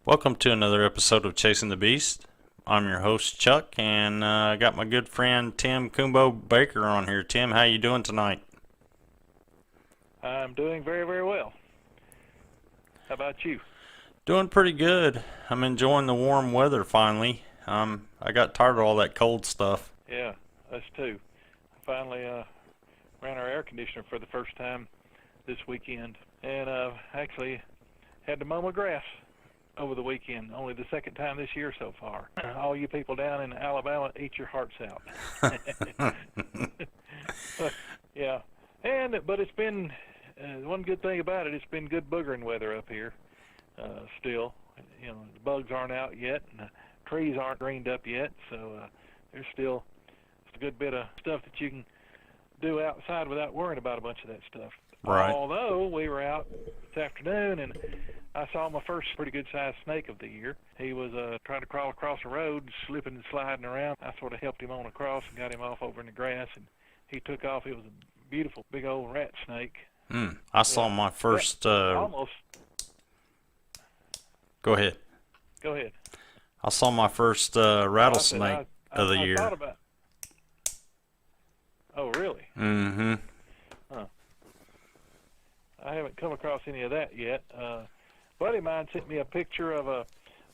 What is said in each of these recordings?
Welcome to another episode of Chasing the Beast. I'm your host Chuck, and I got my good friend Tim Coonbo Baker on here. Tim, how you doing tonight? I'm doing very, very well. How about you? Doing pretty good. I'm enjoying the warm weather finally. I got tired of all that cold stuff. Yeah, us too. I finally ran our air conditioner for the first time this weekend, and actually had to mow my grass over the weekend. Only the second time this year so far. All you people down in Alabama, eat your hearts out. Yeah, but it's been one good thing about it. It's been good boogering weather up here. Still, the bugs aren't out yet, and the trees aren't greened up yet. So there's still a good bit of stuff that you can do outside without worrying about a bunch of that stuff. Right. Although we were out this afternoon and I saw my first pretty good-sized snake of the year. He was trying to crawl across the road, slipping and sliding around. I sort of helped him on across and got him off over in the grass, and he took off. It was a beautiful, big old rat snake. I saw my first... Almost. Go ahead. Go ahead. I saw my first rattlesnake of the year. Thought about... Oh, really? Mm-hmm. Huh. I haven't come across any of that yet. A buddy of mine sent me a picture of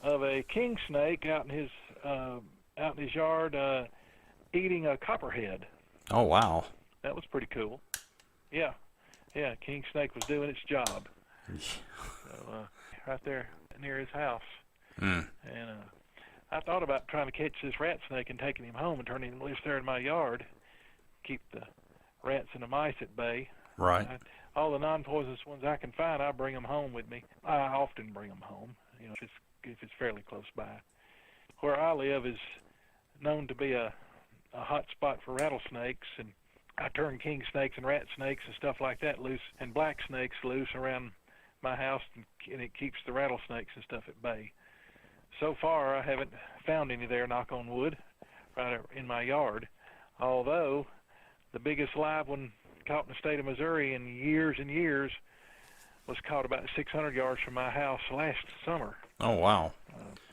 a king snake out in his yard eating a copperhead. Oh, wow. That was pretty cool. Yeah, king snake was doing its job. So, right there near his house. And I thought about trying to catch this rat snake and taking him home and turning him loose there in my yard. Keep the rats and the mice at bay. Right. All the non-poisonous ones I can find, I bring them home with me. I often bring them home, if it's fairly close by. Where I live is known to be a hot spot for rattlesnakes, and I turn king snakes and rat snakes and stuff like that loose, and black snakes loose around my house, and it keeps the rattlesnakes and stuff at bay. So far, I haven't found any there, knock on wood, right in my yard, although the biggest live one caught in the state of Missouri in years and years was caught about 600 yards from my house last summer. Oh, wow.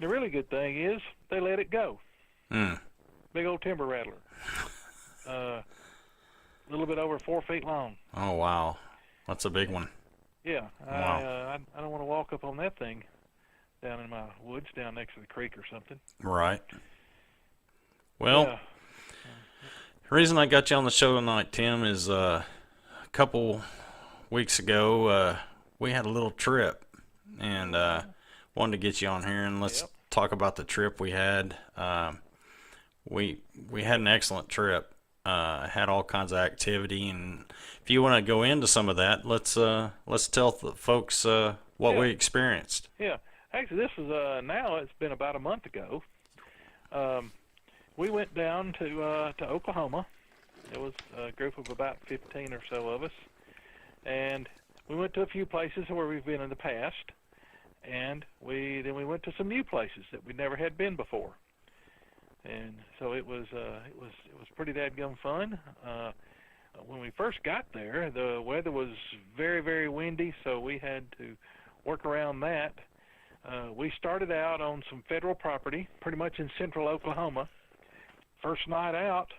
The really good thing is they let it go. Big old timber rattler. A little bit over 4 feet long. Oh, wow. That's a big one. Yeah. Wow. I don't want to walk up on that thing down in my woods down next to the creek or something. Right. Well... Yeah. The reason I got you on the show tonight, Tim, is a couple weeks ago we had a little trip, and wanted to get you on here and let's talk about the trip we had. We had an excellent trip. Had all kinds of activity, and if you want to go into some of that, let's tell the folks what we experienced. Yeah, actually, this is now it's been about a month ago. We went down to Oklahoma. It was a group of about 15 or so of us, and we went to a few places where we've been in the past, and then we went to some new places that we never had been before. And so it was pretty dadgum fun. When we first got there, the weather was very, very windy, so we had to work around that. We started out on some federal property, pretty much in central Oklahoma. First night out,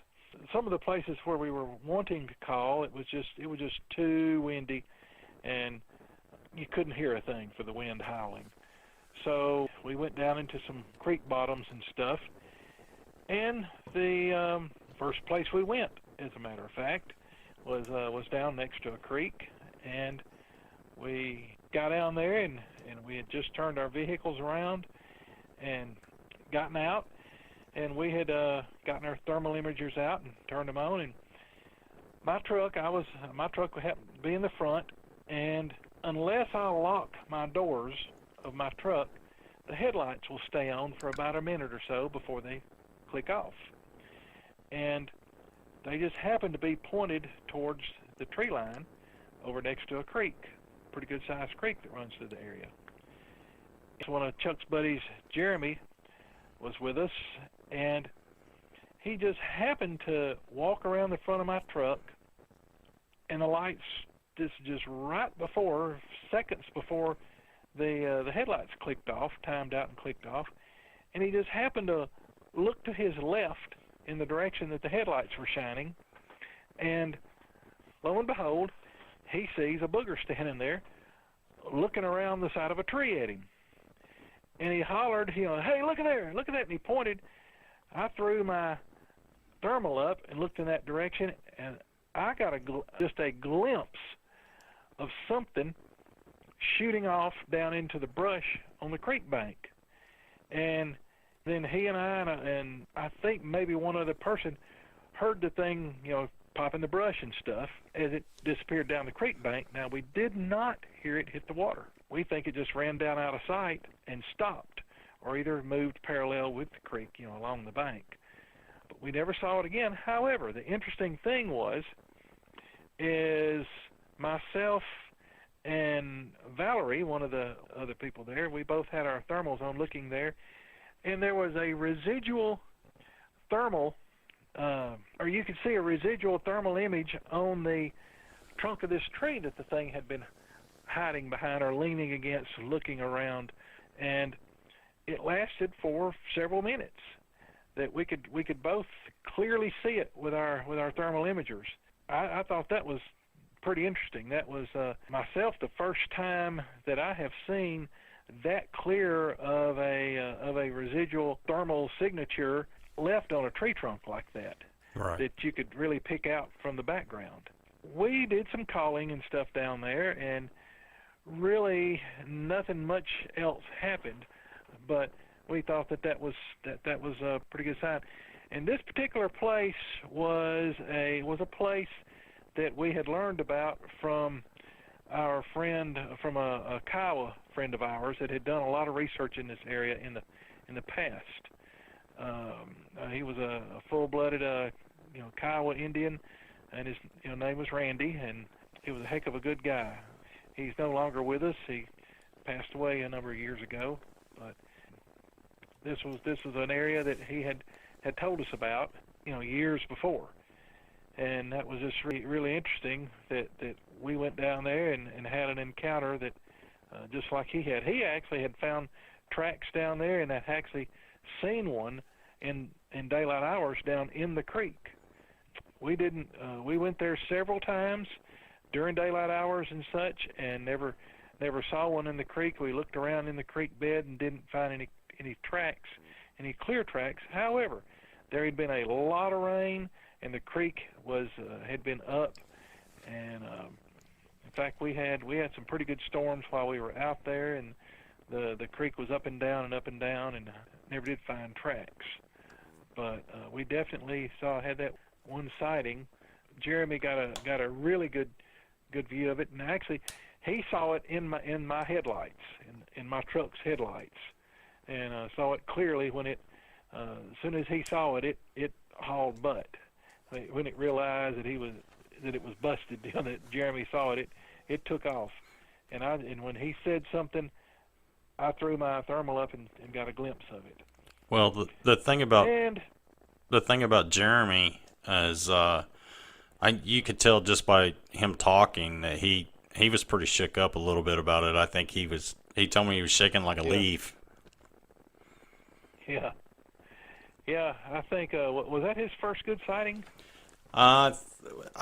some of the places where we were wanting to call, it was just too windy, and you couldn't hear a thing for the wind howling. So we went down into some creek bottoms and stuff, and the first place we went, as a matter of fact, was down next to a creek, and we got down there, and we had just turned our vehicles around and gotten out. And we had gotten our thermal imagers out and turned them on. And my truck happened to be in the front, and unless I lock my doors of my truck, the headlights will stay on for about a minute or so before they click off. And they just happened to be pointed towards the tree line over next to a creek, pretty good-sized creek that runs through the area. So one of Chuck's buddies, Jeremy, was with us, and he just happened to walk around the front of my truck, and the lights just right before, seconds before the headlights clicked off, timed out and clicked off, and he just happened to look to his left in the direction that the headlights were shining, and lo and behold, he sees a booger standing there looking around the side of a tree at him. And he hollered, hey, look at there, look at that, and he pointed. I threw my thermal up and looked in that direction, and I got just a glimpse of something shooting off down into the brush on the creek bank. And then he and I think maybe one other person heard the thing, pop in the brush and stuff as it disappeared down the creek bank. Now, we did not hear it hit the water. We think it just ran down out of sight and stopped, or either moved parallel with the creek, along the bank. But we never saw it again. However, the interesting thing is myself and Valerie, one of the other people there, we both had our thermals on looking there, and there was a residual thermal, or you could see a residual thermal image on the trunk of this tree that the thing had been hiding behind or leaning against, looking around, and it lasted for several minutes. That we could both clearly see it with our thermal imagers. I thought that was pretty interesting. That was myself the first time that I have seen that clear of a residual thermal signature left on a tree trunk like that. Right. That you could really pick out from the background. We did some calling and stuff down there, and really nothing much else happened, but we thought that was a pretty good sign. And this particular place was a place that we had learned about from our friend, from a Kiowa friend of ours that had done a lot of research in this area in the past. He was a full-blooded Kiowa Indian, and his name was Randy, and he was a heck of a good guy. He's no longer with us. He passed away a number of years ago, but this was an area that he had told us about, years before. And that was just really interesting that we went down there and had an encounter that just like he had. He actually had found tracks down there and had actually seen one in daylight hours down in the creek. We didn't. We went there several times during daylight hours and such, and never saw one in the creek. We looked around in the creek bed and didn't find any tracks, any clear tracks. However, there had been a lot of rain, and the creek had been up, and in fact we had some pretty good storms while we were out there, and the creek was up and down and up and down, and never did find tracks. But we definitely had that one sighting. Jeremy got a really good view of it, and actually he saw it in my headlights, in my truck's headlights, and saw it clearly when as soon as he saw it hauled butt. When it realized that it was busted, that Jeremy saw it took off. And when he said something, I threw my thermal up and got a glimpse of it. Well, the thing about Jeremy is you could tell just by him talking that he was pretty shook up a little bit about it. I think he told me he was shaking like a leaf. Yeah. Yeah, I think was that his first good sighting? I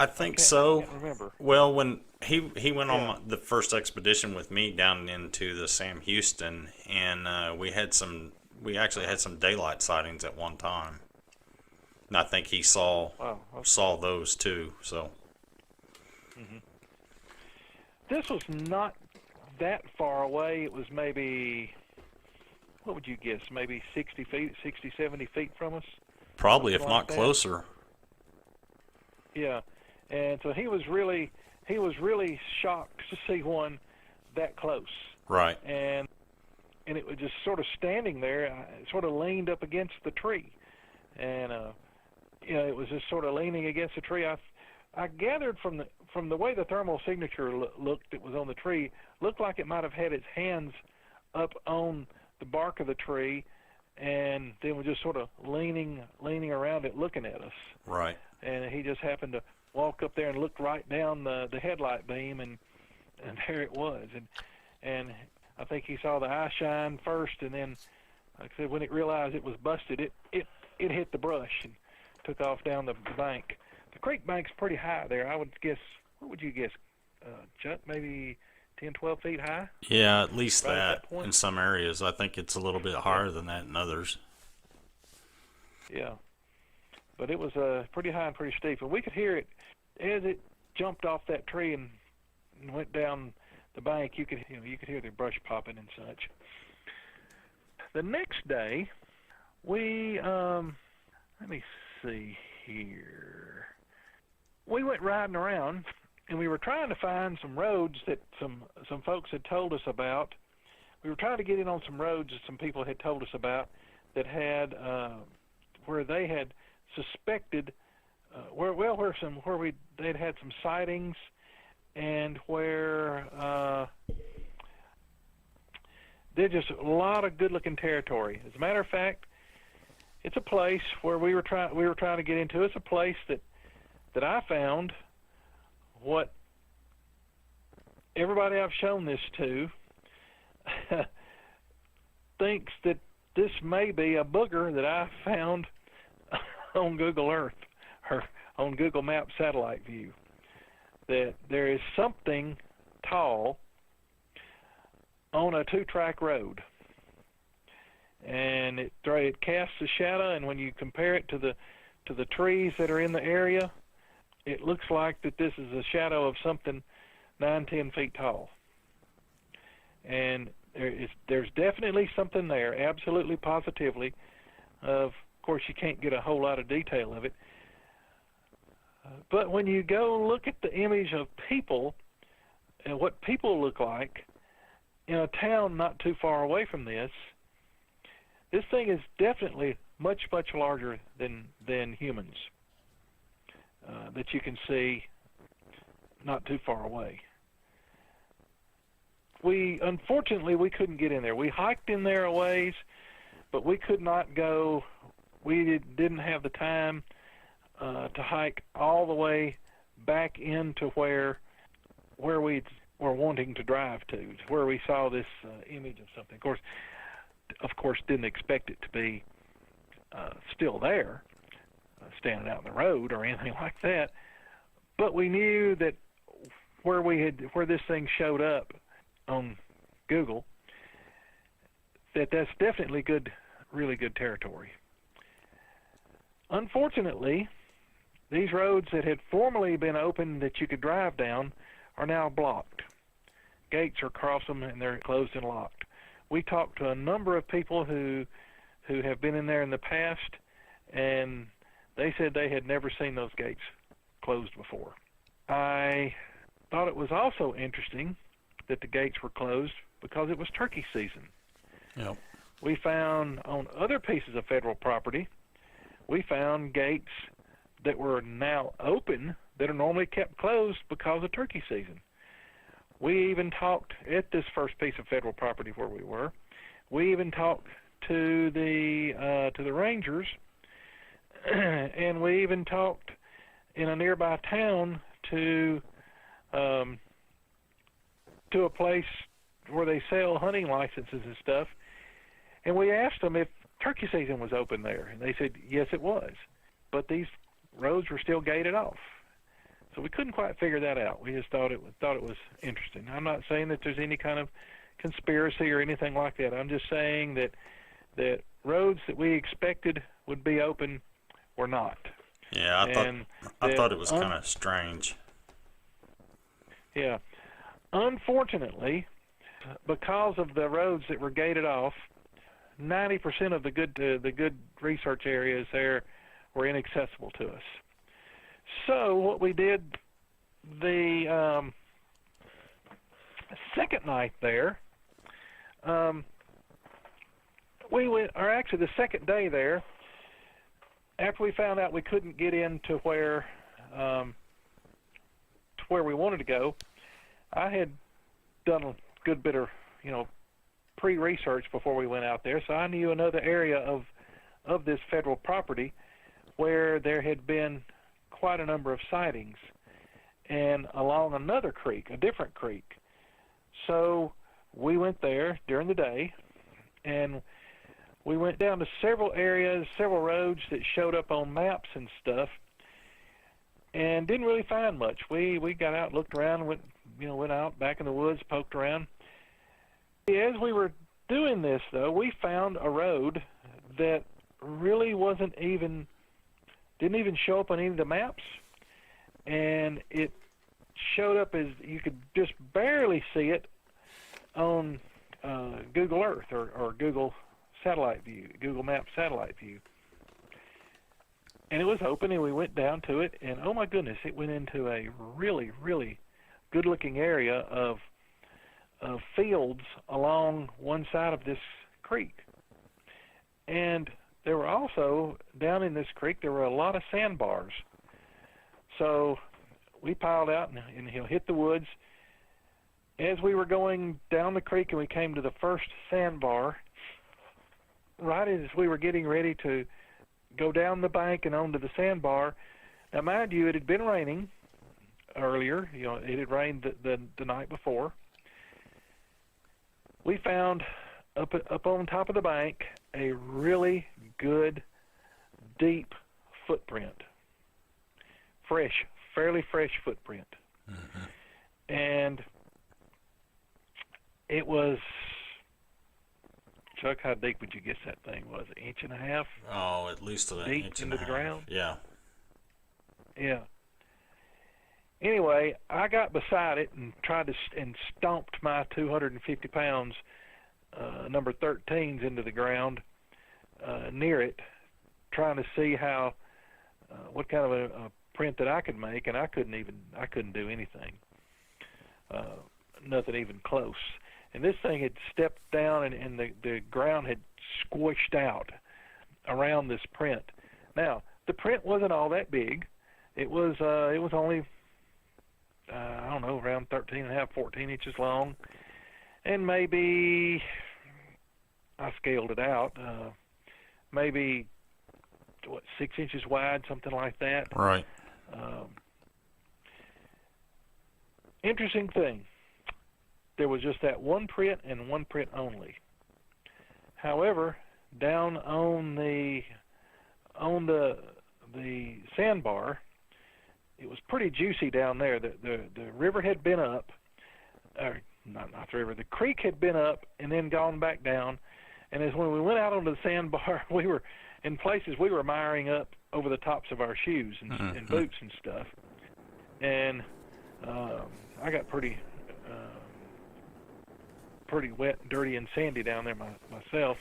think so. I can't remember. Well, when he went on the first expedition with me down into the Sam Houston, and we actually had some daylight sightings at one time. And I think he saw those too. So. Mm-hmm. This was not that far away. It was maybe, what would you guess, maybe 60 feet, 60, 70 feet from us? Probably, if not closer. Yeah, and so he was really shocked to see one that close. Right. And it was just sort of standing there, sort of leaned up against the tree, and it was just sort of leaning against the tree. I gathered from the way the thermal signature looked, it was on the tree, looked like it might have had its hands up on the bark of the tree, and then was just sort of leaning around it, looking at us. Right. And he just happened to walk up there and look right down the headlight beam, and there it was. And I think he saw the eye shine first, and then, like I said, when it realized it was busted, it hit the brush and took off down the bank. The creek bank's pretty high there. I would guess, what would you guess, Chuck, maybe 10, 12 feet high? Yeah, at least Right at that that point? in some areas. I think it's a little bit higher than that in others. Yeah. But it was pretty high and pretty steep. And we could hear it as it jumped off that tree and went down the bank. You could hear the brush popping and such. The next day, we, let me see here. We went riding around, and we were trying to find some roads that some folks had told us about. We were trying to get in on some roads that some people had told us about that had where they had suspected they'd had some sightings, and where there's just a lot of good-looking territory. As a matter of fact, it's a place where we were trying to get into. It's a place that I found what everybody I've shown this to thinks that this may be a booger that I found on Google Earth or on Google Maps satellite view. That there is something tall on a 2-track road, and it casts a shadow. And when you compare it to the trees that are in the area, it looks like that this is a shadow of something 9-10 feet tall. And there's definitely something there, absolutely positively. Of course, you can't get a whole lot of detail of it. But when you go look at the image of people and what people look like in a town not too far away from this thing is definitely much, much larger than humans that you can see not too far away. Unfortunately, we couldn't get in there. We hiked in there a ways, but we could not go. We didn't have the time to hike all the way back into where we were wanting to drive to where we saw this image of something. Of course, didn't expect it to be still there, standing out in the road or anything like that. But we knew that where this thing showed up on Google, that's definitely really good territory. Unfortunately, these roads that had formerly been open that you could drive down are now blocked. Gates are across them, and they're closed and locked. We talked to a number of people who have been in there in the past, and they said they had never seen those gates closed before. I thought it was also interesting that the gates were closed because it was turkey season. Yep. We found on other pieces of federal property, we found gates that were now open that are normally kept closed because of turkey season. We even talked at this first piece of federal property where we were. We even talked to the rangers, and we even talked in a nearby town to a place where they sell hunting licenses and stuff. And we asked them if turkey season was open there, and they said yes, it was. But these roads were still gated off. So we couldn't quite figure that out. We just thought it was interesting. I'm not saying that there's any kind of conspiracy or anything like that. I'm just saying that roads that we expected would be open were not. Yeah, I thought it was kind of strange. Yeah. Unfortunately, because of the roads that were gated off, 90% of the good research areas there were inaccessible to us. So what we did the second night there, the second day there, after we found out we couldn't get into where we wanted to go, I had done a good bit of, pre-research before we went out there, so I knew another area of this federal property where there had been quite a number of sightings, and along another creek, a different creek. So we went there during the day, and we went down to several areas, several roads that showed up on maps and stuff, and didn't really find much. We got out, looked around, went out back in the woods, poked around. As we were doing this, though, we found a road that really didn't even show up on any of the maps, and it showed up as you could just barely see it on Google Earth or Google satellite view, Google Maps satellite view. And it was open, and we went down to it, and oh my goodness, it went into a really, really good-looking area of fields along one side of this creek. And there were also, down in this creek, there were a lot of sandbars. So we piled out and hit the woods. As we were going down the creek and we came to the first sandbar, right as we were getting ready to go down the bank and onto the sandbar, now mind you, it had been raining earlier. It had rained the night before. We found up on top of the bank a really good, deep footprint. Fairly fresh footprint. Mm-hmm. And it was, Chuck, how deep would you guess that thing was? An inch and a half? Oh, at least an deep inch into and a the half. ground? Yeah. Yeah. Anyway, I got beside it and and stomped my 250 pounds number 13s into the ground near it, trying to see what kind of a print that I could make, and I couldn't do anything, nothing even close. And this thing had stepped down, and the ground had squished out around this print. Now, the print wasn't all that big. It was only I don't know, around 13 and a half, 14 inches long, and maybe, I scaled it out, maybe 6 inches wide, something like that. Right. Interesting thing, there was just that one print and one print only. However, down on the sandbar, it was pretty juicy down there. The river had been up, or not the river, the creek had been up and then gone back down. And as when we went out onto the sandbar, we were in places we were miring up over the tops of our shoes and boots and stuff. And I got pretty wet, dirty, and sandy down there myself.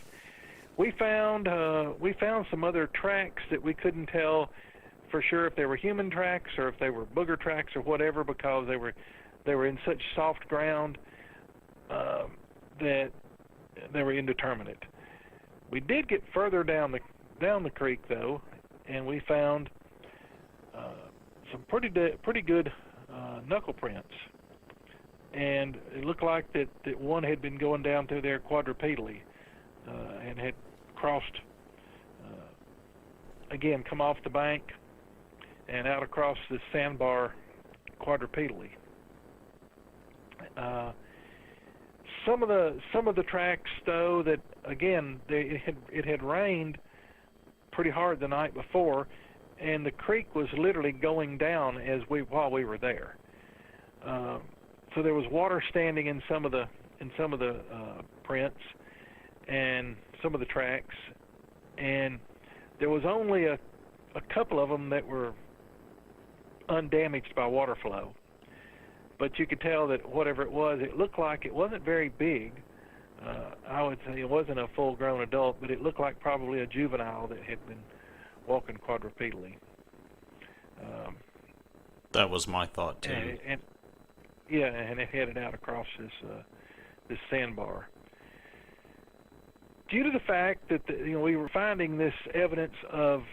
We found some other tracks that we couldn't tell for sure if they were human tracks or if they were booger tracks or whatever, because they were in such soft ground that they were indeterminate. We did get further down the creek though, and we found some pretty good knuckle prints, and it looked like that one had been going down through there quadrupedally and had crossed again, come off the bank and out across the sandbar quadrupedally. Some of the tracks, though, that again it had rained pretty hard the night before, and the creek was literally going down while we were there. So there was water standing in some of the prints and some of the tracks, and there was only a couple of them that were undamaged by water flow. But you could tell that whatever it was, it looked like it wasn't very big. I would say it wasn't a full-grown adult, but it looked like probably a juvenile that had been walking quadrupedally. That was my thought too. And it headed out across this sandbar. Due to the fact that we were finding this evidence of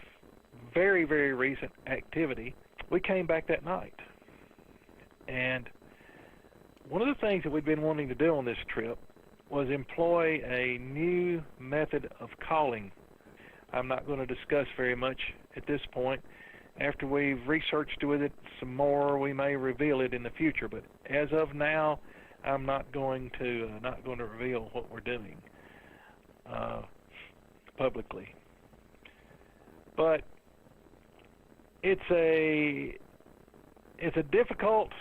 very, very recent activity, we came back that night. And one of the things that we'd been wanting to do on this trip was employ a new method of calling. I'm not going to discuss very much at this point. After we've researched with it some more, we may reveal it in the future. But as of now, I'm not going to reveal what we're doing publicly. But it's a difficult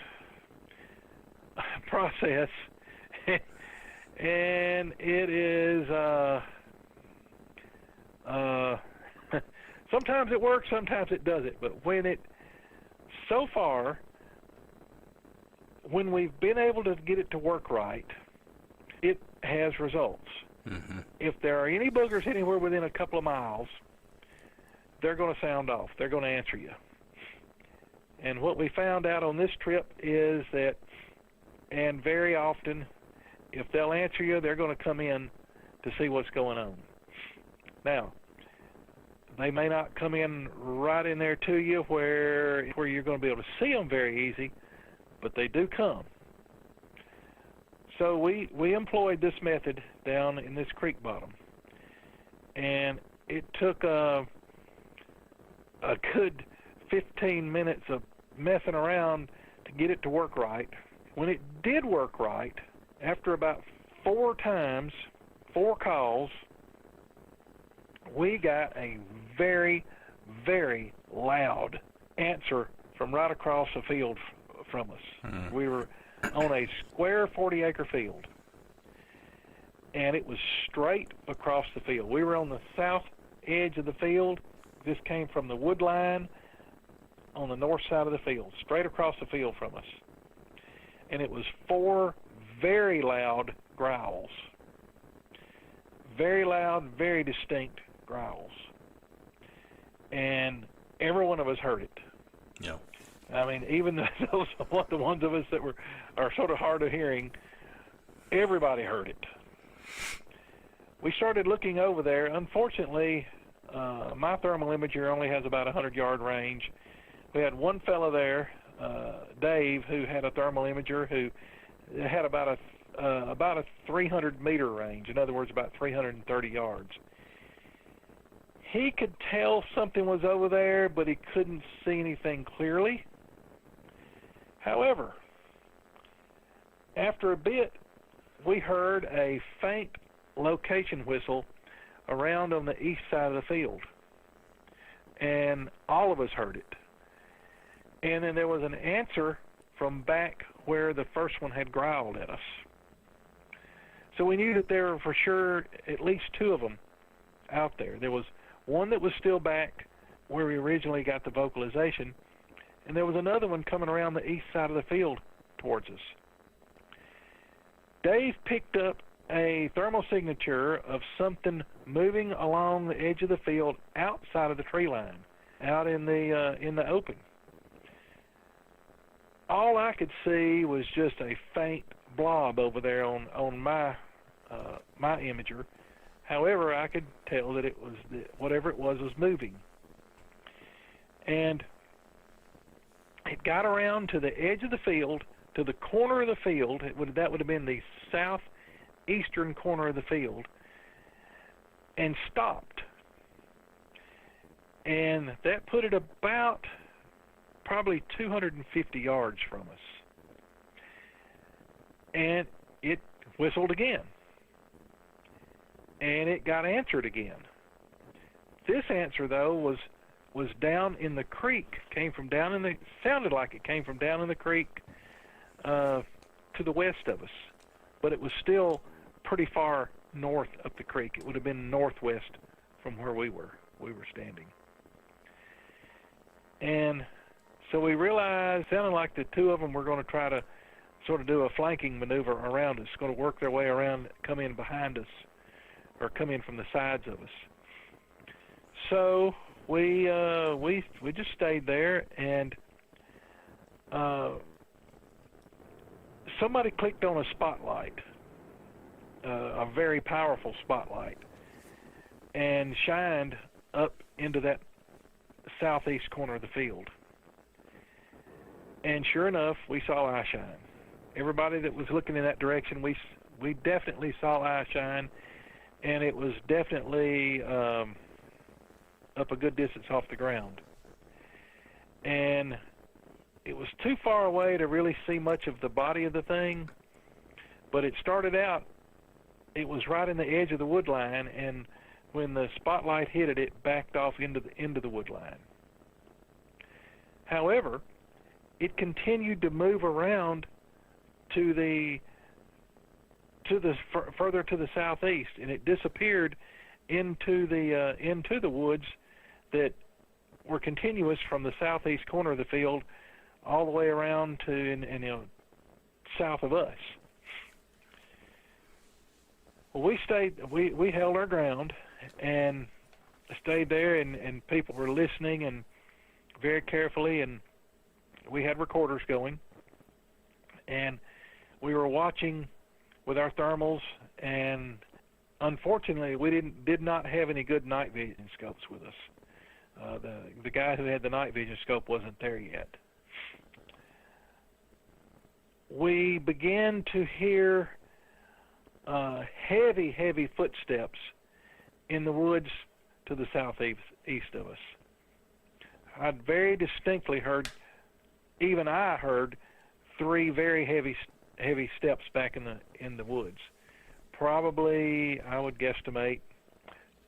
process, and it is sometimes it works, sometimes it doesn't. But so far, when we've been able to get it to work right, it has results. Mm-hmm. If there are any boogers anywhere within a couple of miles, they're going to sound off. They're going to answer you. And what we found out on this trip is that, and very often, if they'll answer you, they're going to come in to see what's going on. Now, they may not come in right in there to you where you're going to be able to see them very easy, but they do come. So we employed this method down in this creek bottom, and it took a good 15 minutes of messing around to get it to work right. When it did work right, after about 4 calls, we got a very, very loud answer from right across the field from us. Mm. We were on a square 40-acre field, and it was straight across the field. We were on the south edge of the field. This came from the wood line on the north side of the field, straight across the field from us. And it was 4 very loud growls. Very loud, very distinct growls. And every one of us heard it. Yeah. I mean, even the ones of us that are sort of hard of hearing, everybody heard it. We started looking over there. Unfortunately, my thermal imager only has about 100-yard range. We had one fellow there, Dave, who had a thermal imager who had about a 300-meter range. In other words, about 330 yards. He could tell something was over there, but he couldn't see anything clearly. However, after a bit, we heard a faint location whistle around on the east side of the field, and all of us heard it. And then there was an answer from back where the first one had growled at us. So we knew that there were for sure at least 2 of them out there. There was one that was still back where we originally got the vocalization, and there was another one coming around the east side of the field towards us. Dave picked up a thermal signature of something moving along the edge of the field outside of the tree line, out in the open. All I could see was just a faint blob over there on my imager. However, I could tell that it was whatever it was moving. And it got around to the edge of the field, to the corner of the field. That would have been the southeastern corner of the field, and stopped. And that put it about probably 250 yards from us. And it whistled again. And it got answered again. This answer, though, was down in the creek, sounded like it came from down in the creek to the west of us. But it was still pretty far north up the creek. It would have been northwest from where we were standing. And so we realized, sounded like the 2 of them were going to try to sort of do a flanking maneuver around us, going to work their way around, come in behind us, or come in from the sides of us. So we just stayed there, and somebody clicked on a spotlight, a very powerful spotlight, and shined up into that southeast corner of the field. And sure enough, we saw eye shine. Everybody that was looking in that direction, we definitely saw eye shine, and it was definitely up a good distance off the ground. And it was too far away to really see much of the body of the thing, But it started out, it was right in the edge of the wood line, and when the spotlight hit it, it backed off into the wood line. However, it continued to move around further to the southeast, and it disappeared into the woods that were continuous from the southeast corner of the field all the way around to south of us. Well, we held our ground and stayed there, and people were listening and very carefully, and we had recorders going, and we were watching with our thermals, and unfortunately we did not have any good night vision scopes with us. The guy who had the night vision scope wasn't there yet. We began to hear heavy footsteps in the woods to the southeast of us. I'd very distinctly heard, even I heard, 3 very heavy steps back in the woods. Probably, I would guesstimate,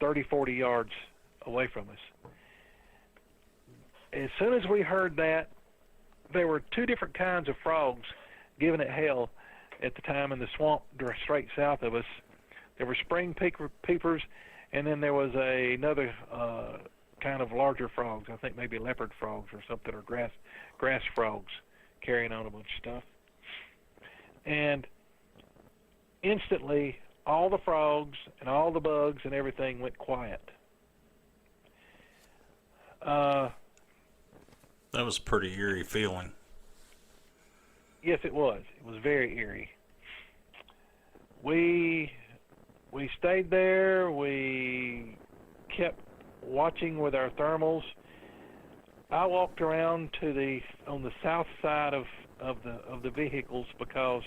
30-40 yards away from us. As soon as we heard that, there were 2 different kinds of frogs giving it hell at the time in the swamp straight south of us. There were spring peepers, and then there was another kind of larger frogs, I think maybe leopard frogs or something, or grass frogs, carrying on a bunch of stuff. And instantly, all the frogs and all the bugs and everything went quiet. That was a pretty eerie feeling. Yes, it was. It was very eerie. We stayed there. We kept watching with our thermals. I walked around on the south side of the vehicles because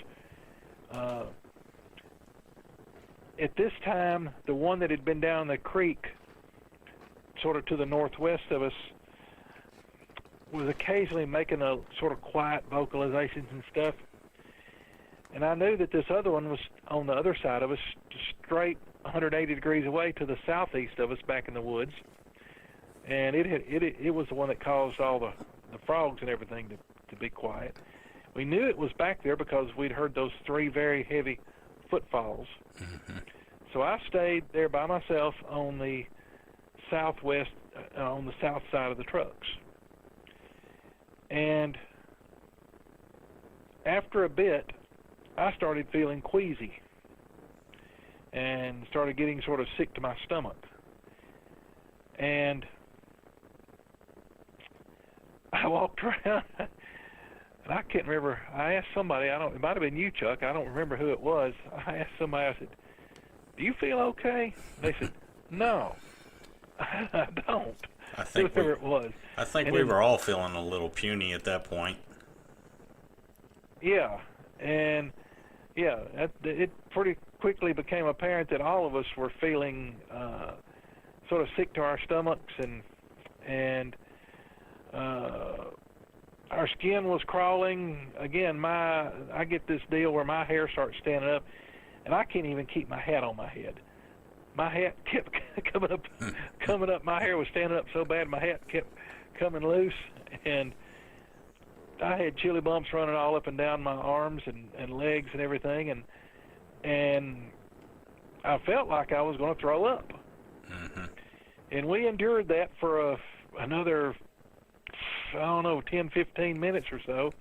at this time the one that had been down the creek, sort of to the northwest of us, was occasionally making a sort of quiet vocalizations and stuff. And I knew that this other one was on the other side of us, straight 180 degrees away to the southeast of us back in the woods. And it was the one that caused all the frogs and everything to be quiet. We knew it was back there because we'd heard those 3 very heavy footfalls. Mm-hmm. So I stayed there by myself on the southwest, on the south side of the trucks. And after a bit, I started feeling queasy and started getting sort of sick to my stomach. And I walked around, and I can't remember. I asked somebody, it might have been you, Chuck. I don't remember who it was. I asked somebody, I said, "Do you feel okay?" They said, "No, I don't." I think whoever it was. I think we were all feeling a little puny at that point. Yeah, and it pretty quickly became apparent that all of us were feeling sort of sick to our stomachs, and our skin was crawling. Again, I get this deal where my hair starts standing up, and I can't even keep my hat on my head. My hat kept coming up. My hair was standing up so bad, my hat kept coming loose, and I had chilly bumps running all up and down my arms and legs and everything, and I felt like I was going to throw up. Mm-hmm. And we endured that for another, 10, 15 minutes or so,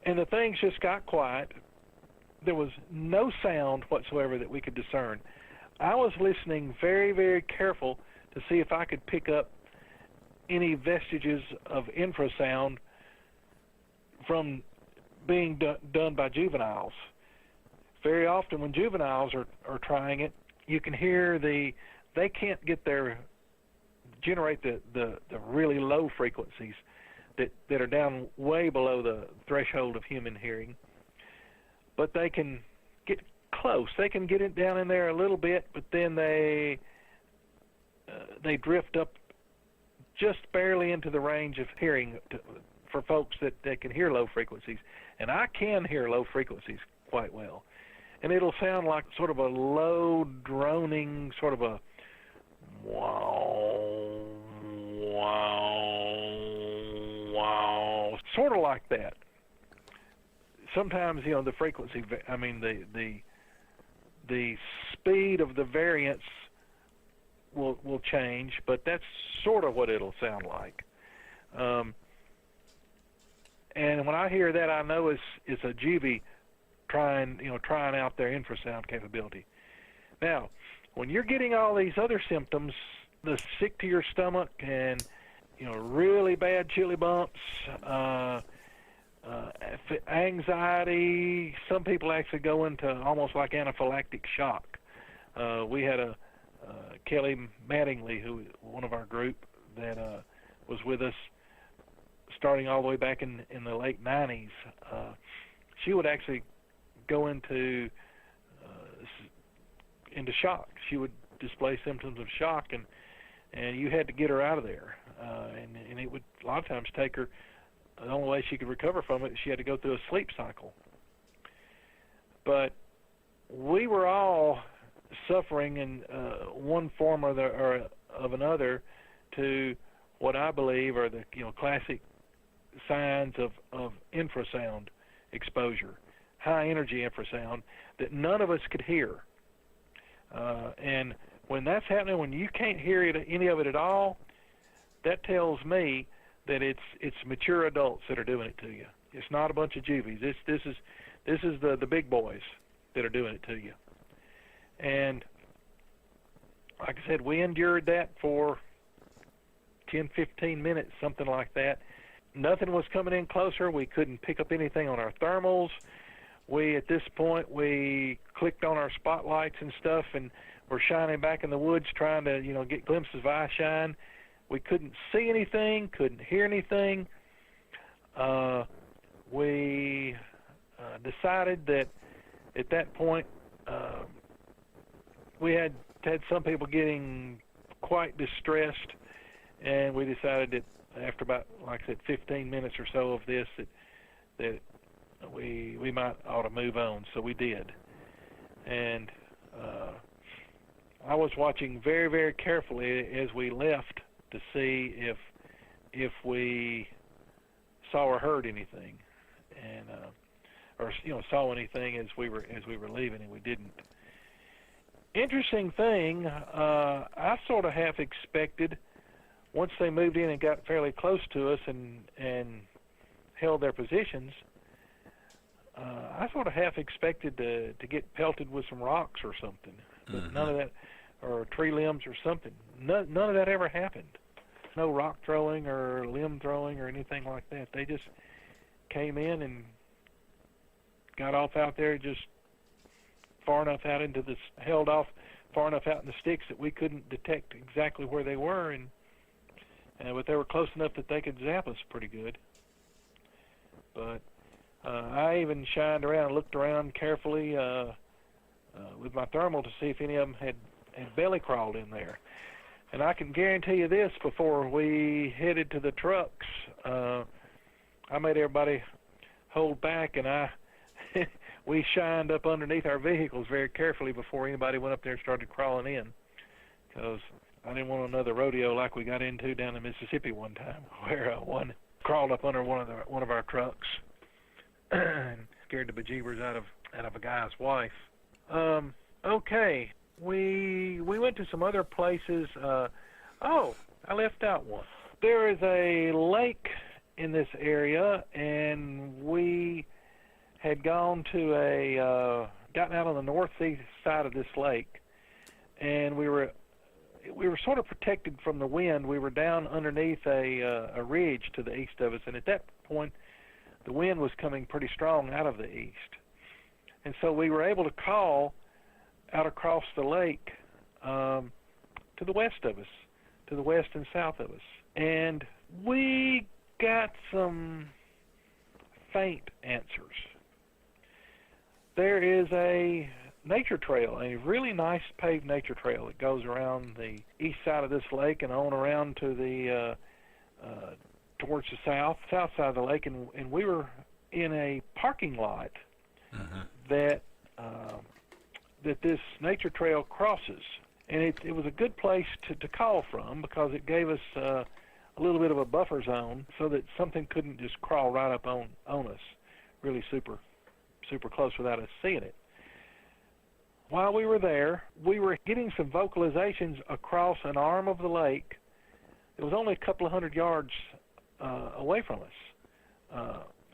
and the things just got quiet. There was no sound whatsoever that we could discern. I was listening very, very careful to see if I could pick up any vestiges of infrasound from being done by juveniles. Very often when juveniles are trying it, you can hear they can't generate the really low frequencies that are down way below the threshold of human hearing, but they can get close. They can get it down in there a little bit, but then they drift up just barely into the range of hearing for folks that can hear low frequencies. And I can hear low frequencies quite well. and it'll sound like sort of a low droning, sort of a wow, wow, wow, sort of like that. Sometimes, you know, the frequency, I mean, the speed of the variance will change, but that's sort of what it'll sound like. And when I hear that, I know it's a juvie trying out their infrasound capability. Now, when you're getting all these other symptoms, the sick to your stomach and, you know, really bad chilly bumps, anxiety, some people actually go into almost like anaphylactic shock. We had Kelly Mattingly, who one of our group that was with us starting all the way back in the late 90s. She would actually go into shock. She would display symptoms of shock, and you had to get her out of there. And it would a lot of times take her. The only way she could recover from it, she had to go through a sleep cycle. But we were all suffering in one form or of another to what I believe are the classic signs of infrasound exposure, high energy infrasound that none of us could hear. And when that's happening, when you can't hear any of it at all, that tells me that it's mature adults that are doing it to you. It's not a bunch of juvies. This is the big boys that are doing it to you. And like I said, we endured that for 10, 15 minutes, something like that. Nothing was coming in closer. We couldn't pick up anything on our thermals. At this point, we clicked on our spotlights and stuff, and we're shining back in the woods trying to, get glimpses of eye shine. We couldn't see anything, couldn't hear anything. We decided that at that point we had some people getting quite distressed, and we decided that after about, like I said, 15 minutes or so of this, that we might ought to move on. So we did. And I was watching very, very carefully as we left to see if we saw or heard anything, and or saw anything as we were leaving, and we didn't. Interesting thing, I sort of half expected once they moved in and got fairly close to us and held their positions. I sort of half expected to get pelted with some rocks or something, but none of that, or tree limbs or something. None of that ever happened. No rock throwing or limb throwing or anything like that. They just came in and got off out there just far enough out into this, held off far enough out in the sticks that we couldn't detect exactly where they were, but they were close enough that they could zap us pretty good. But I even shined around and looked around carefully with my thermal to see if any of them had belly crawled in there. And I can guarantee you this, before we headed to the trucks, I made everybody hold back, and we shined up underneath our vehicles very carefully before anybody went up there and started crawling in, because I didn't want another rodeo like we got into down in Mississippi one time, where one crawled up under one of our trucks and scared the bejeebers out of a guy's wife. Okay. We went to some other places. I left out one. There is a lake in this area, and we had gone to gotten out on the northeast side of this lake, and we were sort of protected from the wind. We were down underneath a ridge to the east of us, and at that point, the wind was coming pretty strong out of the east, and so we were able to call out across the lake to the west of us, to the west and south of us. And we got some faint answers. There is a nature trail, a really nice paved nature trail that goes around the east side of this lake and on around to the towards the south side of the lake, and we were in a parking lot that that this nature trail crosses, and it was a good place to call from because it gave us a little bit of a buffer zone so that something couldn't just crawl right up on us, really super close without us seeing it. While we were there, we were getting some vocalizations across an arm of the lake. It was only a couple of 100 yards away from us.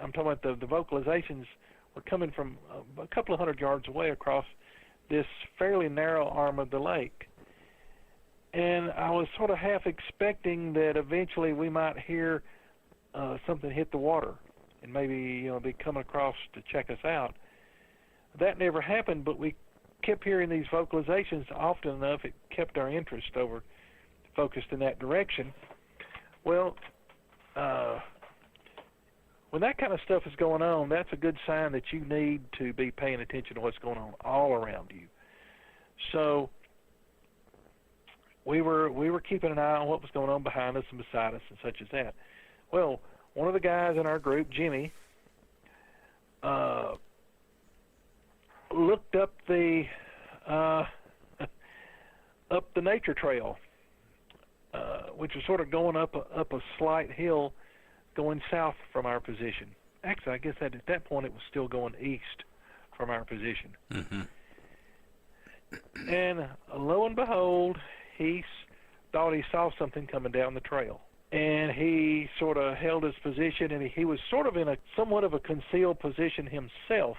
I'm talking about the vocalizations were coming from a couple of 100 yards away across this fairly narrow arm of the lake. And I was sort of half expecting that eventually we might hear something hit the water and maybe be coming across to check us out. That never happened, but we kept hearing these vocalizations often enough. It kept our interest focused in that direction. Well, when that kind of stuff is going on, that's a good sign that you need to be paying attention to what's going on all around you. So we were keeping an eye on what was going on behind us and beside us and such as that. Well, one of the guys in our group, Jimmy, looked up the nature trail, which was sort of going up a slight hill, going south from our position. Actually, I guess at that point it was still going east from our position. Mm-hmm. And lo and behold, he thought he saw something coming down the trail. And he sort of held his position, and he was sort of in a somewhat of a concealed position himself.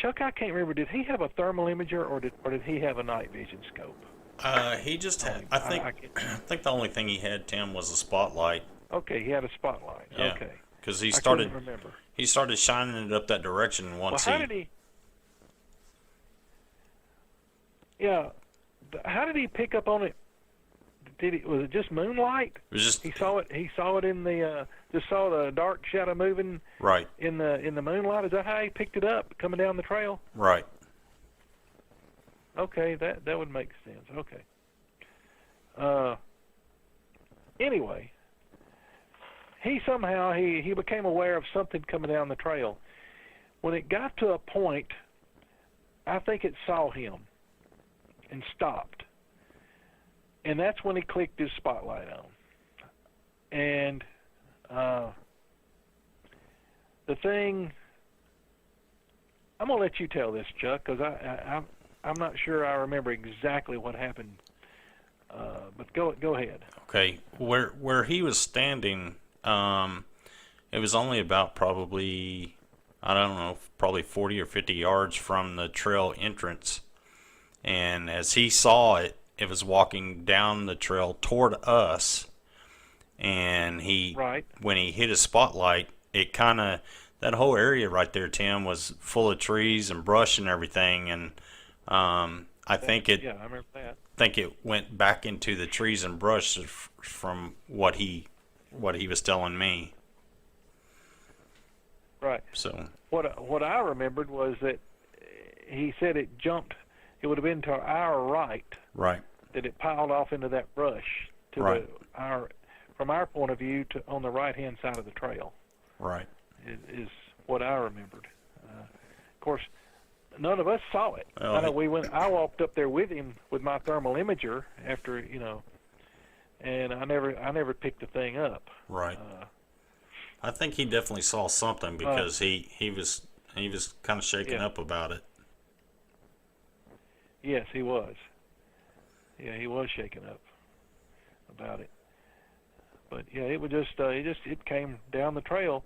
Chuck, I can't remember, did he have a thermal imager or did he have a night vision scope? He just had, I think the only thing he had, Tim, was a spotlight. Okay, he had a spotlight. Yeah, okay. Because I couldn't remember. He started shining it up that direction once. Well, how did he pick up on it? Was it just moonlight? It was just he saw it in the just saw the dark shadow moving right in the moonlight. Is that how he picked it up coming down the trail? Right. Okay, that would make sense. Okay. Anyway, he somehow he became aware of something coming down the trail. When it got to a point, I think it saw him and stopped. And that's when he clicked his spotlight on. And the thing, I'm going to let you tell this, Chuck, because I'm not sure I remember exactly what happened. But go ahead. Okay, where he was standing, it was only about probably, I don't know, probably 40 or 50 yards from the trail entrance. And as he saw it, it was walking down the trail toward us, and when he hit his spotlight, it kind of, that whole area right there, Tim, was full of trees and brush and everything, and I think it went back into the trees and brush from what he was telling me. Right. So what I remembered was that he said it jumped. It would have been to our right. Right. That it piled off into that brush to from our point of view to on the right-hand side of the trail. Right. Is what I remembered. Of course, none of us saw it. Well, I walked up there with him with my thermal imager after and I never picked the thing up. Right. I think he definitely saw something because he was kind of shaken up about it. Yes, he was. Yeah, he was shaken up about it. But yeah, it was it came down the trail,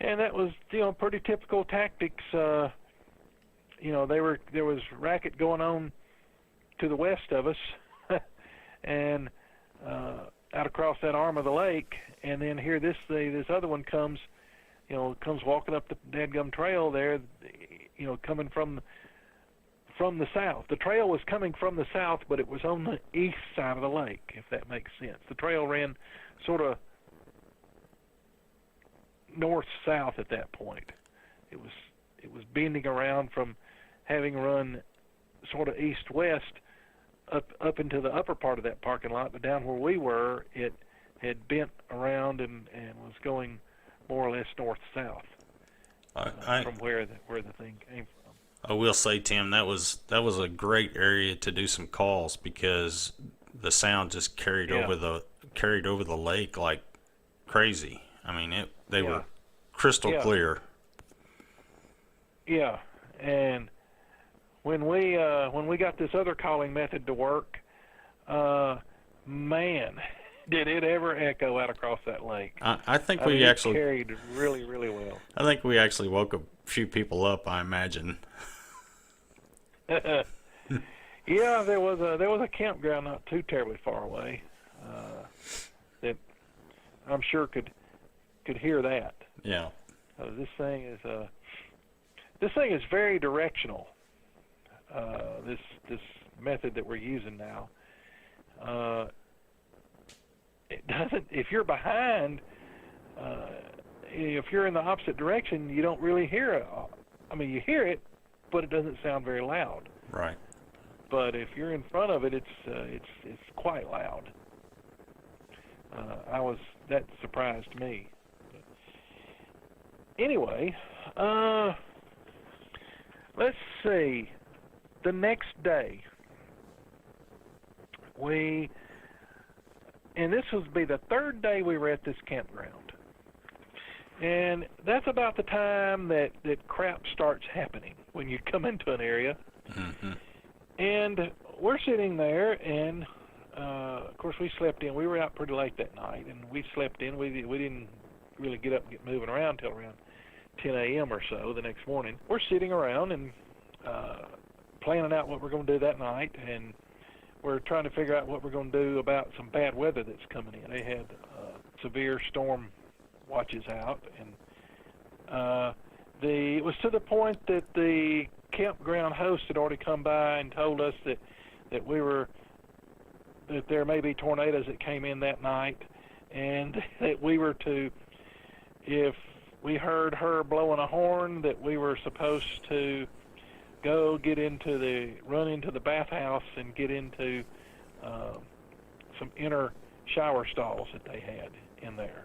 and that was pretty typical tactics. There was racket going on to the west of us, and out across that arm of the lake, and then here this other one comes walking up the dadgum trail there, coming from the south. The trail was coming from the south, but it was on the east side of the lake, if that makes sense. The trail ran sort of north-south at that point. It was bending around from having run sort of east-west up into the upper part of that parking lot, but down where we were, it had bent around and was going more or less north-south from where the thing came from. I will say, Tim, that was a great area to do some calls because the sound just Yeah, carried over the lake like crazy. I mean, they yeah, were crystal yeah, clear. yeah. And when we got this other calling method to work, man, did it ever echo out across that lake. I think I mean, we it actually carried really, really well. I think we actually woke a few people up. I imagine. Yeah, there was a campground not too terribly far away that I'm sure could hear that. Yeah. This thing is very directional. This method that we're using now. It doesn't. If you're behind, if you're in the opposite direction, you don't really hear it. I mean, you hear it, but it doesn't sound very loud. Right. But if you're in front of it, it's quite loud. That surprised me. Anyway, let's see. The next day, and this will be the third day we were at this campground. And that's about the time that crap starts happening when you come into an area. Mm-hmm. And we're sitting there, and of course we slept in. We were out pretty late that night, and we slept in. We didn't really get up and get moving around till around 10 a.m. or so the next morning. We're sitting around and planning out what we're going to do that night, and we're trying to figure out what we're going to do about some bad weather that's coming in. They had severe storm watches out, and it was to the point that the campground host had already come by and told us that there may be tornadoes that came in that night, and that we were to, if we heard her blowing a horn, that we were supposed to go run into the bathhouse and get into some inner shower stalls that they had in there.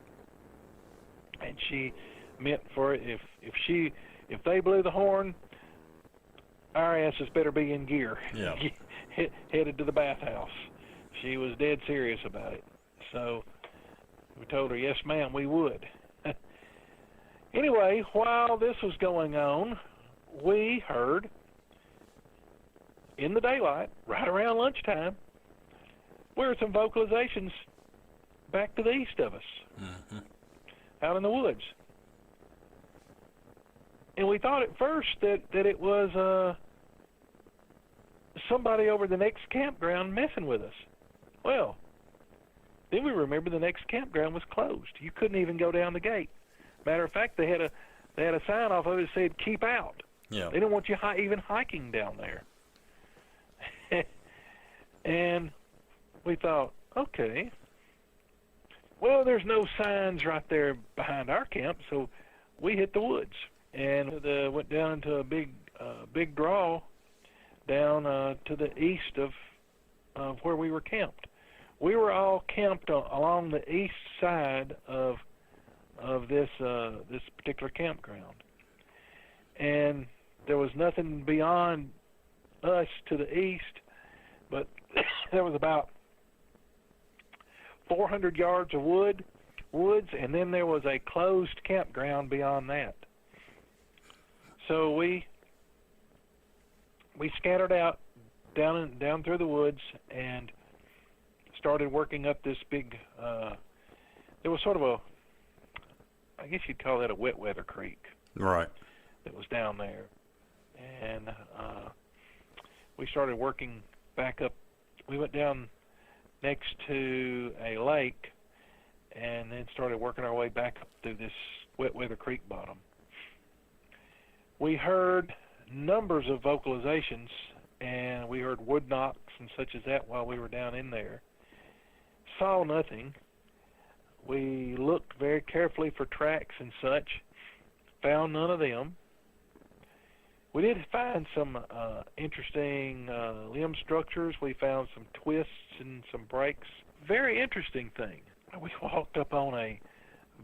And she meant for it, if they blew the horn, our asses better be in gear. Yeah. Headed to the bathhouse. She was dead serious about it. So we told her, yes, ma'am, we would. Anyway, while this was going on, we heard in the daylight, right around lunchtime, we heard some vocalizations back to the east of us, Mm-hmm. out in the woods. And we thought at first that it was somebody over the next campground messing with us. Well, then we remember the next campground was closed. You couldn't even go down the gate. Matter of fact, they had a sign off of it that said "Keep out." Yeah. They didn't want you even hiking down there. And we thought, okay, well, there's no signs right there behind our camp, so we hit the woods and went down into a big draw down to the east of where we were camped. We were all camped along the east side of this particular campground, and there was nothing beyond us to the east, but there was about 400 yards of woods, and then there was a closed campground beyond that. So we scattered out down through the woods and started working up this big. There was sort of I guess you'd call that a wet weather creek. Right. That was down there, and we started working back up. We went down next to a lake, and then started working our way back up through this wet weather creek bottom. We heard numbers of vocalizations, and we heard wood knocks and such as that while we were down in there. Saw nothing. We looked very carefully for tracks and such. Found none of them. We did find some interesting limb structures. We found some twists and some breaks. Very interesting thing. We walked up on a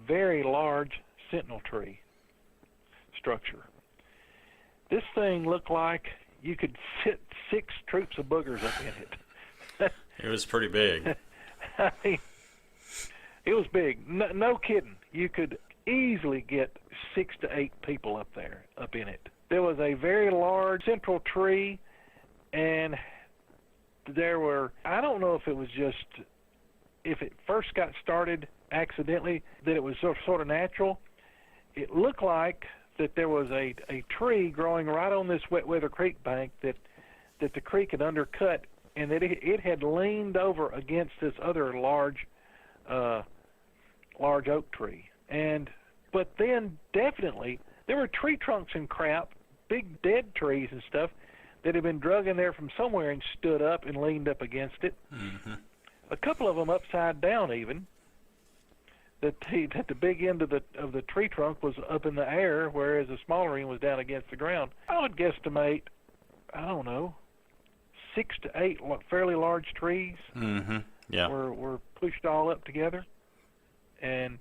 very large sentinel tree structure. This thing looked like you could fit 6 troops of boogers up in it. It was pretty big. I mean, it was big. No kidding. You could easily get 6 to 8 people up in it. There was a very large central tree, and there were, I don't know if it was just, if it first got started accidentally, that it was sort of natural. It looked like that there was a tree growing right on this Wet Weather Creek bank that the creek had undercut, and that it had leaned over against this other large oak tree. But then definitely there were tree trunks and crap, big dead trees and stuff that had been drug in there from somewhere and stood up and leaned up against it. Mm-hmm. A couple of them upside down even. That the big end of the tree trunk was up in the air, whereas the smaller end was down against the ground. I would guesstimate, I don't know, 6 to 8 fairly large trees. Mm-hmm. Yeah. Were pushed all up together, and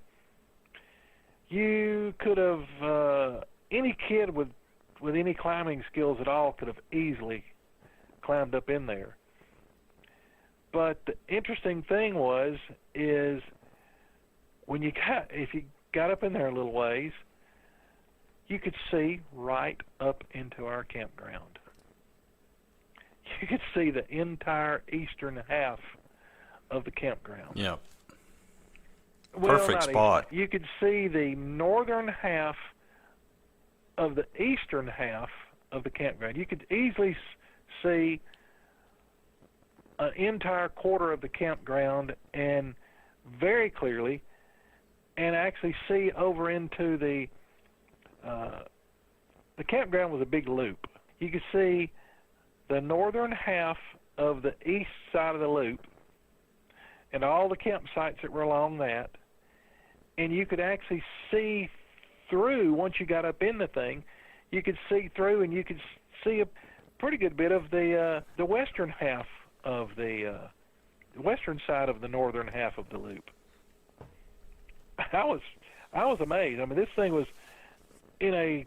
you could have any kid with any climbing skills at all could have easily climbed up in there. But the interesting thing is when if you got up in there a little ways, you could see right up into our campground. You could see the entire eastern half of the campground. Yeah. Well, Perfect not spot. eastern. You could see the northern half of the eastern half of the campground. You could easily see an entire quarter of the campground, and very clearly, and actually see over into the campground was a big loop. You could see the northern half of the east side of the loop and all the campsites that were along that, and you could actually see through. Once you got up in the thing, you could see through, and you could see a pretty good bit of the western half of the western side of the northern half of the loop. I was amazed. I mean, this thing was in a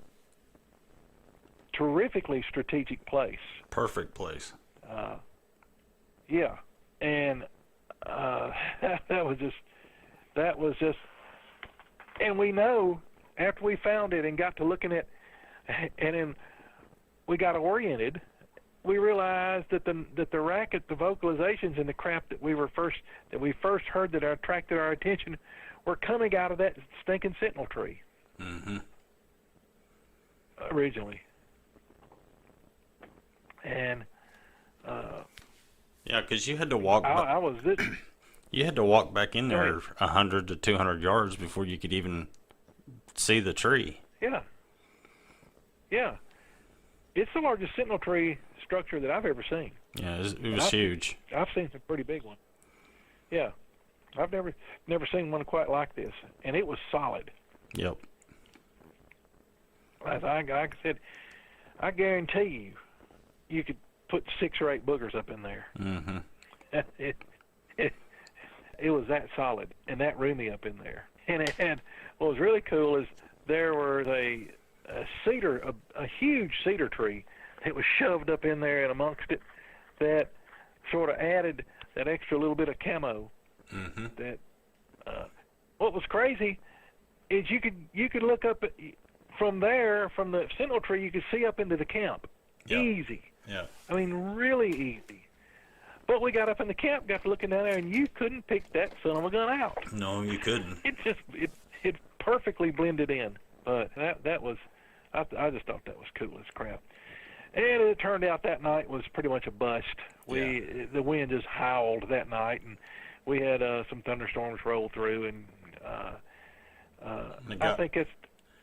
terrifically strategic place. Perfect place. Yeah, and that was just, and we know after we found it and got to looking at, and then we got oriented, we realized that the racket, the vocalizations, and the crap that we first heard that attracted our attention were coming out of that stinking Sentinel tree. Mm-hmm. Originally. And yeah, because you had to walk. You had to walk back in there 100 to 200 yards before you could even see the tree. Yeah. Yeah. It's the largest Sentinel tree structure that I've ever seen. Yeah, it was huge. I've seen some pretty big ones. Yeah. I've never seen one quite like this, and it was solid. Yep. As I said, I guarantee you could put 6 or 8 boogers up in there. Mm-hmm. It was that solid and that roomy up in there. And it had, what was really cool is there was a huge cedar tree that was shoved up in there and amongst it that sort of added that extra little bit of camo. Mm-hmm. That what was crazy is you could look up from there, from the Sentinel tree, you could see up into the camp. Yep. Easy. Yeah. I mean, really easy. But we got up in the camp, got to looking down there, and you couldn't pick that son of a gun out. No, you couldn't. It perfectly blended in. But that was, I just thought that was cool as crap. And it turned out that night was pretty much a bust. The wind just howled that night, and we had some thunderstorms roll through, and I think it's,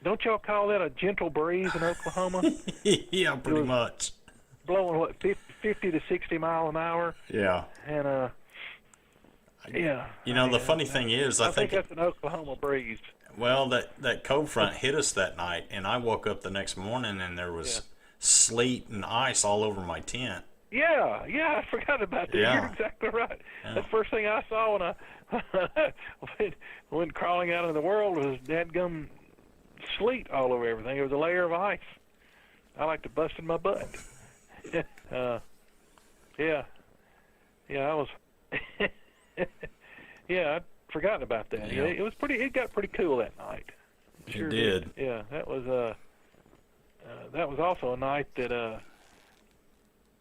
don't y'all call that a gentle breeze in Oklahoma? Yeah, pretty much. Blowing, what, 50 to 60 miles an hour? Yeah. And, yeah. You know, the funny thing is, I think that's an Oklahoma breeze. Well, that cold front hit us that night, and I woke up the next morning, and there was sleet and ice all over my tent. Yeah, I forgot about that. Yeah. You're exactly right. Yeah. That's the first thing I saw when I went crawling out in the world was dadgum sleet all over everything. It was a layer of ice. I like to bust in my butt. Yeah, I was. Yeah, I'd forgotten about that. Yeah. It was pretty. It got pretty cool that night. It did. Yeah, that was also a night that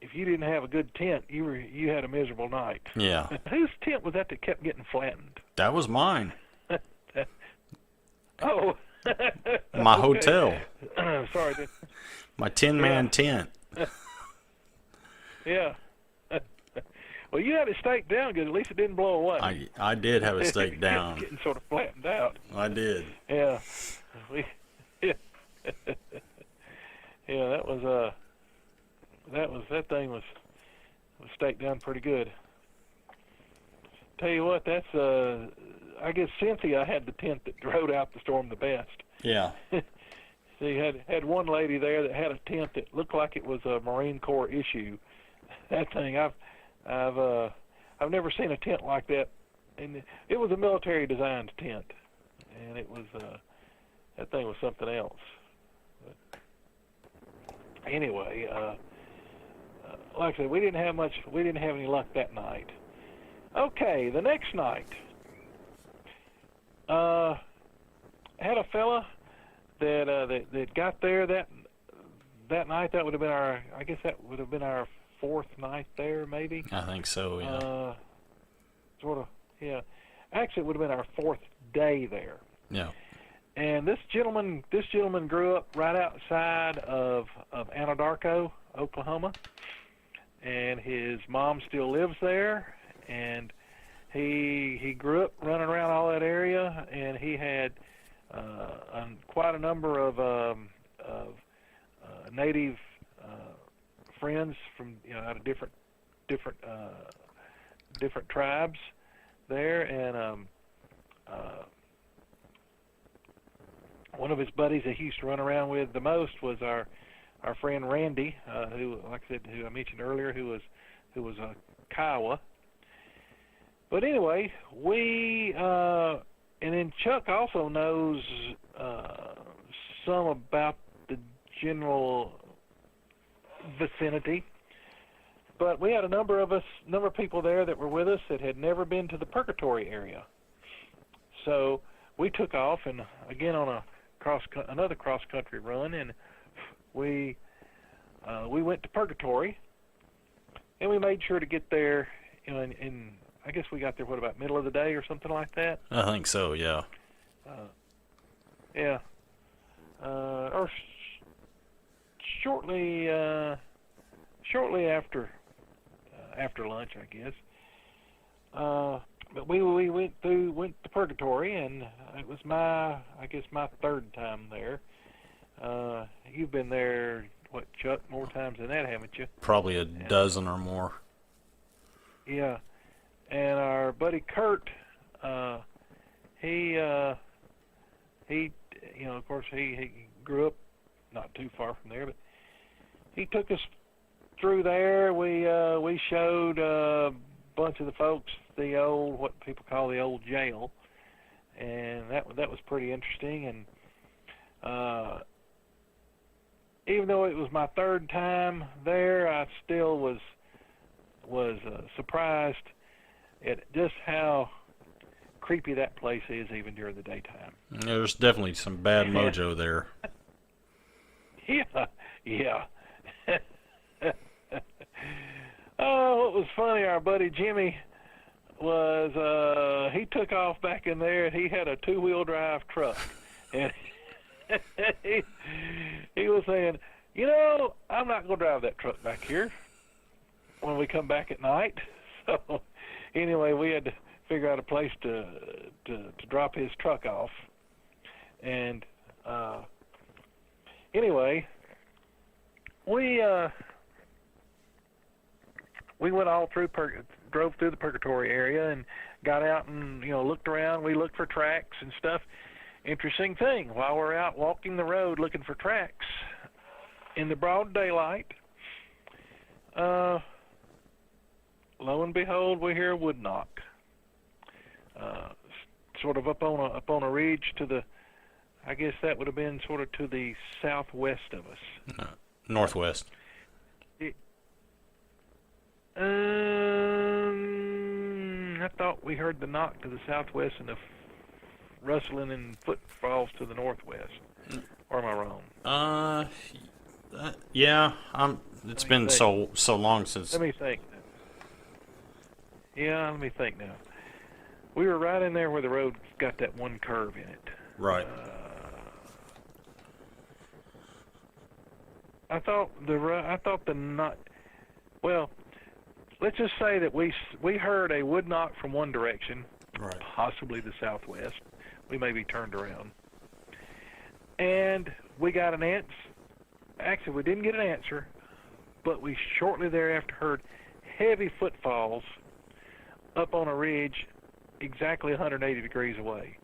if you didn't have a good tent, you had a miserable night. Yeah. Whose tent was that kept getting flattened? That was mine. Oh. My Okay. hotel. Sorry. My 10-man tent. Yeah. Well, you had it staked down good. At least it didn't blow away. I did have it staked down. Getting sort of flattened out. I did. Yeah. Yeah. Yeah, that thing was staked down pretty good. Tell you what, that's I guess Cynthia had the tent that rode out the storm the best. Yeah. She had one lady there that had a tent that looked like it was a Marine Corps issue. That thing, I've never seen a tent like that, and it was a military designed tent, and it was that thing was something else. But anyway, like I said, we didn't have any luck that night. Okay, the next night, had a fella that got there that night. That would have been our fourth night there, maybe. I think so, yeah. Sort of, yeah. Actually, it would have been our fourth day there. Yeah. And this gentleman grew up right outside of Anadarko, Oklahoma, and his mom still lives there. And he grew up running around all that area, and he had quite a number of native friends from out of different tribes there, and one of his buddies that he used to run around with the most was our friend Randy, who, like I said, who I mentioned earlier, who was a Kiowa. But anyway, and then Chuck also knows some about the general vicinity. But we had a number of people there that were with us that had never been to the Purgatory area. So we took off, and again on another cross-country run, and we went to Purgatory, and we made sure to get there, in I guess we got there, about middle of the day or something like that? I think so, yeah. Yeah. Or shortly after lunch, I guess. But we went to Purgatory, and it was my third time there. You've been there, what, Chuck, more times than that, haven't you? Probably a dozen or more. Yeah. And our buddy Kurt, he of course, he grew up not too far from there, but he took us through there. We showed a bunch of the folks what people call the old jail, and that was pretty interesting. And even though it was my third time there, I still was surprised at just how creepy that place is, even during the daytime. There's definitely some bad mojo there. Yeah. Oh, what was funny, our buddy Jimmy was, he took off back in there, and he had a two-wheel drive truck. And he was saying, I'm not going to drive that truck back here when we come back at night. So anyway, we had to figure out a place to drop his truck off. And anyway, we went all through, drove through the Purgatory area and got out and looked around. We looked for tracks and stuff. Interesting thing, while we're out walking the road looking for tracks in the broad daylight, lo and behold, we hear a wood knock, sort of up on a ridge to the, I guess that would have been sort of to the southwest of us. Northwest. I thought we heard the knock to the southwest and the rustling and footfalls to the northwest. Or am I wrong? Yeah. It's been so long since. Let me think. Yeah, let me think now. We were right in there where the road got that one curve in it. Right. I thought the knock. Well, let's just say that we heard a wood knock from one direction, Right. possibly the southwest. We may be turned around, and we got an answer. Actually, we didn't get an answer, but we shortly thereafter heard heavy footfalls up on a ridge exactly 180 degrees away,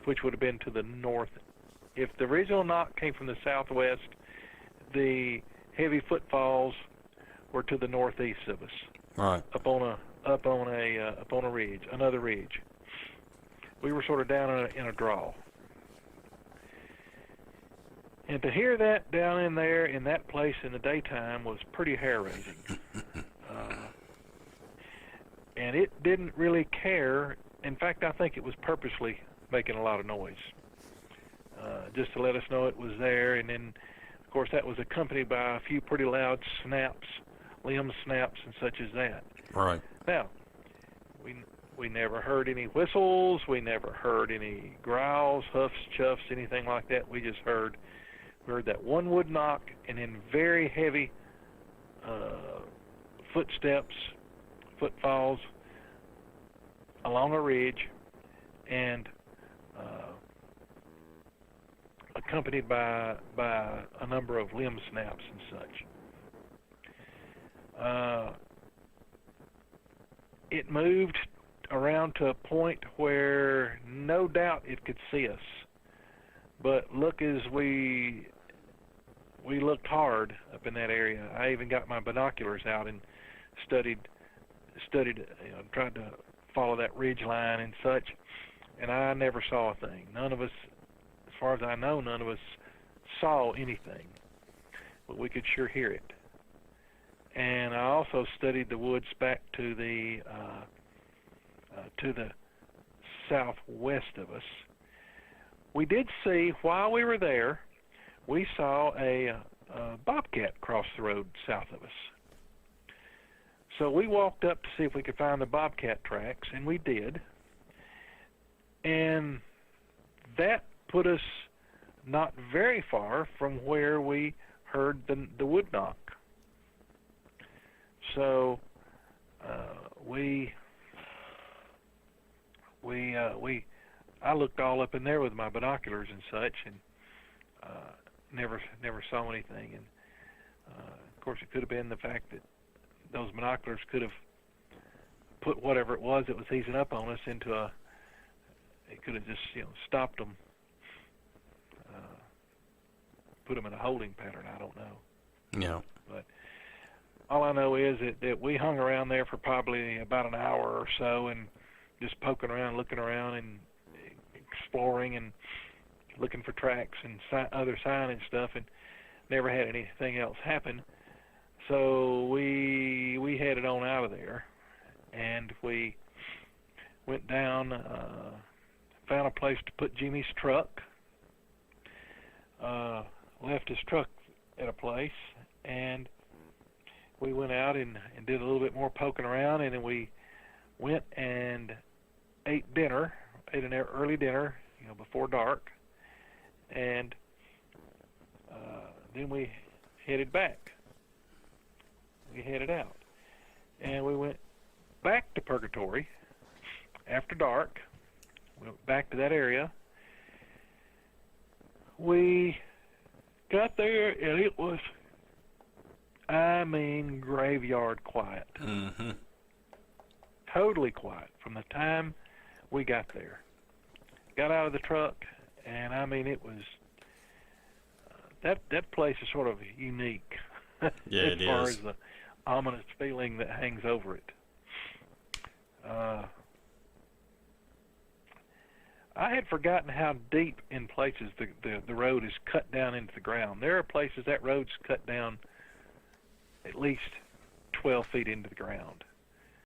which would have been to the north. If the original knock came from the southwest, the heavy footfalls were to the northeast of us, Right. up on a ridge, another ridge. We were sort of down in a draw. And to hear that down in there in that place in the daytime was pretty hair-raising. And it didn't really care. In fact, I think it was purposely making a lot of noise, just to let us know it was there. And then, of course, that was accompanied by a few pretty loud snaps, limb snaps and such as that. Right. Now, we never heard any whistles. We never heard any growls, huffs, chuffs, anything like that. We heard that one wood knock and then very heavy footsteps, footfalls along a ridge, and accompanied by a number of limb snaps and such. It moved around to a point where no doubt it could see us, but we looked hard up in that area. I even got my binoculars out and studied, tried to follow that ridge line and such, and I never saw a thing. None of us, as far as I know, none of us saw anything, but we could sure hear it. And I also studied the woods back to the southwest of us. We did see, while we were there, we saw a bobcat cross the road south of us. So we walked up to see if we could find the bobcat tracks, and we did. And that put us not very far from where we heard the wood knock. So I looked all up in there with my binoculars and such, and never saw anything. And of course, it could have been the fact that those binoculars could have put whatever it was that was easing up on us into a. It could have just stopped them, put them in a holding pattern. I don't know. Yeah. But all I know is that we hung around there for probably about an hour or so, and just poking around, looking around, and exploring, and looking for tracks and other sign and stuff, and never had anything else happen. So we headed on out of there, and we went down, found a place to put Jimmy's truck, left his truck at a place, and we went out and did a little bit more poking around, and then we went and ate an early dinner, before dark, and then we headed back. We headed out, and we went back to Purgatory after dark. We went back to that area. We got there, and it was, graveyard quiet. Mm-hmm. Totally quiet from the time we got there. Got out of the truck, and it was that place is sort of unique. Yeah, as it far is. as the ominous feeling that hangs over it. I had forgotten how deep in places the road is cut down into the ground. There are places that road's cut down at least 12 feet into the ground.